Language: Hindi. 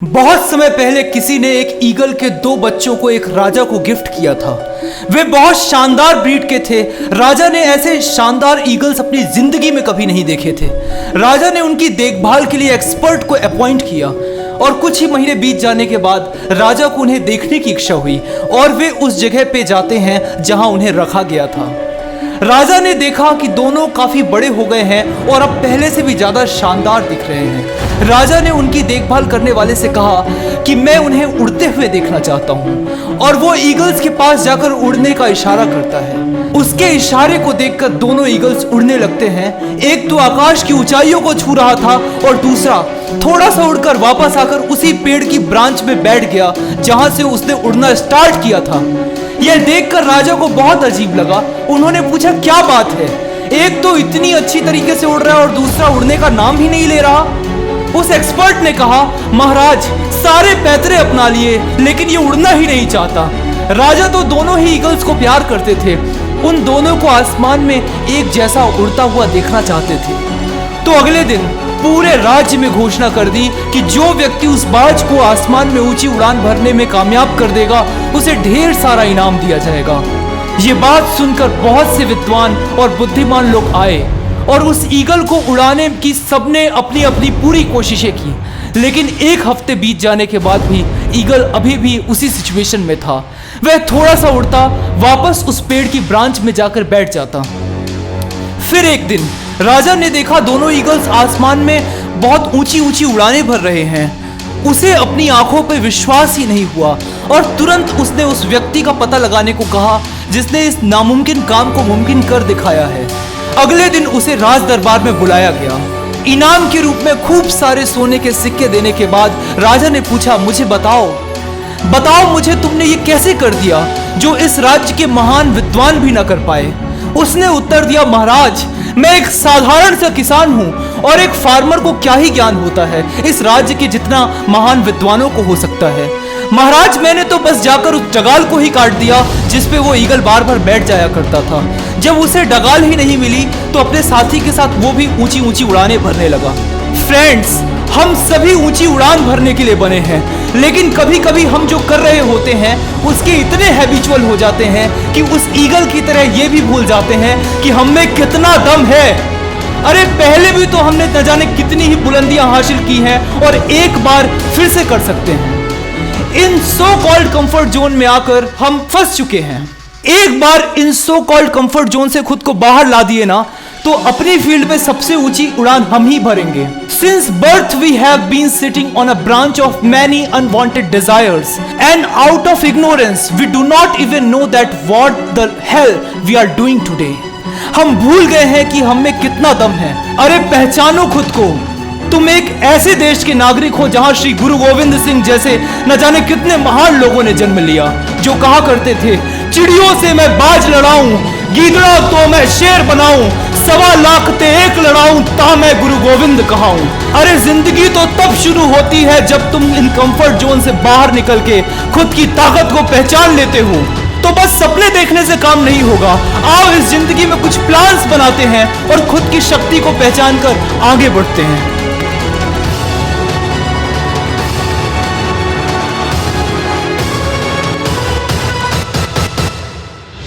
बहुत समय पहले किसी ने एक ईगल के दो बच्चों को एक राजा को गिफ्ट किया था। वे बहुत शानदार ब्रीड के थे। राजा ने ऐसे शानदार ईगल्स अपनी जिंदगी में कभी नहीं देखे थे। राजा ने उनकी देखभाल के लिए एक्सपर्ट को अपॉइंट किया और कुछ ही महीने बीत जाने के बाद राजा को उन्हें देखने की इच्छा हुई और वे उस जगह पे जाते हैं जहां उन्हें रखा गया था। राजा ने देखा कि दोनों काफी बड़े हो गए हैं और अब पहले से भी ज्यादा शानदार दिख रहे हैं। राजा ने उनकी देखभाल करने वाले से कहा कि मैं उन्हें उड़ते हुए देखना चाहता हूं और वो ईगल्स के पास जाकर उड़ने का इशारा करता है। उसके इशारे को देखकर दोनों ईगल्स उड़ने लगते हैं। एक तो आकाश की ऊंचाइयों को छू रहा था और दूसरा थोड़ा सा उड़कर वापस आकर उसी पेड़ की ब्रांच में बैठ गया जहां से उसने उड़ना स्टार्ट किया था। यह देखकर राजा को बहुत अजीब लगा। उन्होंने पूछा, क्या बात है? एक तो इतनी अच्छी तरीके से उड़ रहा है और दूसरा उड़ने का नाम ही नहीं ले रहा। उस एक्सपर्ट ने कहा, महाराज सारे पैतरे अपना लिए लेकिन ये उड़ना ही नहीं चाहता। राजा तो दोनों ही ईगल्स को प्यार करते थे। उन दोनों को आसमान में एक जैसा उड़ता हुआ देखना चाहते थे। तो अगले दिन पूरे राज्य में घोषणा कर दी कि जो व्यक्ति उस बाज को आसमान में ऊंची उड़ान भरने में कामयाब कर देगा उसे ढेर सारा इनाम दिया जाएगा। ये बात सुनकर बहुत से विद्वान और बुद्धिमान लोग आए और उस ईगल को उड़ाने की सबने अपनी अपनी पूरी कोशिशें की, लेकिन एक हफ्ते बीत जाने के बाद भी ईगल अभी भी उसी सिचुएशन में था। वह थोड़ा सा उड़ता, वापस उस पेड़ की ब्रांच में जाकर बैठ जाता। फिर एक दिन राजा ने देखा दोनों ईगल्स आसमान में बहुत ऊंची ऊंची उड़ानें भर रहे हैं। उसे अपनी आंखों पर विश्वास ही नहीं हुआ और तुरंत उसने उस व्यक्ति का पता लगाने को कहा जिसने इस नामुमकिन काम को मुमकिन कर दिखाया है। अगले दिन उसे राज दरबार में बुलाया गया। इनाम के रूप में खूब सारे सोने के सिक्के देने के बाद राजा ने पूछा, मुझे बताओ मुझे तुमने ये कैसे कर दिया जो इस राज्य के महान विद्वान भी न कर पाए। उसने उत्तर दिया, महाराज मैं एक साधारण सा किसान हूं और एक फार्मर को क्या ही ज्ञान होता है इस राज्य के जितना महान विद्वानों को हो सकता है। महाराज मैंने तो बस जाकर उस डगाल को ही काट दिया जिस पे वो ईगल बार बार बैठ जाया करता था। जब उसे डगाल ही नहीं मिली तो अपने साथी के साथ वो भी ऊंची ऊंची उड़ानें भरने लगा। फ्रेंड्स, हम सभी ऊंची उड़ान भरने के लिए बने हैं, लेकिन कभी कभी हम जो कर रहे होते हैं उसके इतने हैबिचुअल हो जाते हैं कि उस ईगल की तरह ये भी भूल जाते हैं कि हम में कितना दम है। अरे पहले भी तो हमने न जाने कितनी ही बुलंदियां हासिल की हैं और एक बार फिर से कर सकते हैं। इन सो कॉल्ड कंफर्ट जोन में आकर हम फंस चुके हैं। एक बार इन सो कॉल्ड कंफर्ट जोन से खुद को बाहर ला दिए ना तो अपनी फील्ड में सबसे ऊंची उड़ान हम ही भरेंगे। Since birth we have been sitting on a branch of many unwanted desires and out of ignorance we do not even know that what the hell we are doing today। हम भूल गए हैं कि हम में कितना दम है। अरे पहचानो खुद को। तुम एक ऐसे देश के नागरिक हो जहां श्री गुरु गोविंद सिंह जैसे न जाने कितने महान लोगों ने जन्म लिया, जो कहा करते थे, चिड़ियों से मैं बाज लड़ाऊं, गीदड़ा तो मैं शेर बनाऊं, 1.25 लाख ते एक लड़ाऊं ता मैं गुरु गोविंद कहाऊं। अरे जिंदगी तो तब शुरू होती है जब तुम इन कंफर्ट जोन से बाहर निकल के खुद की ताकत को पहचान लेते हो। तो बस सपने देखने से काम नहीं होगा। आओ इस जिंदगी में कुछ प्लान्स बनाते हैं और खुद की शक्ति को पहचान कर आगे बढ़ते हैं।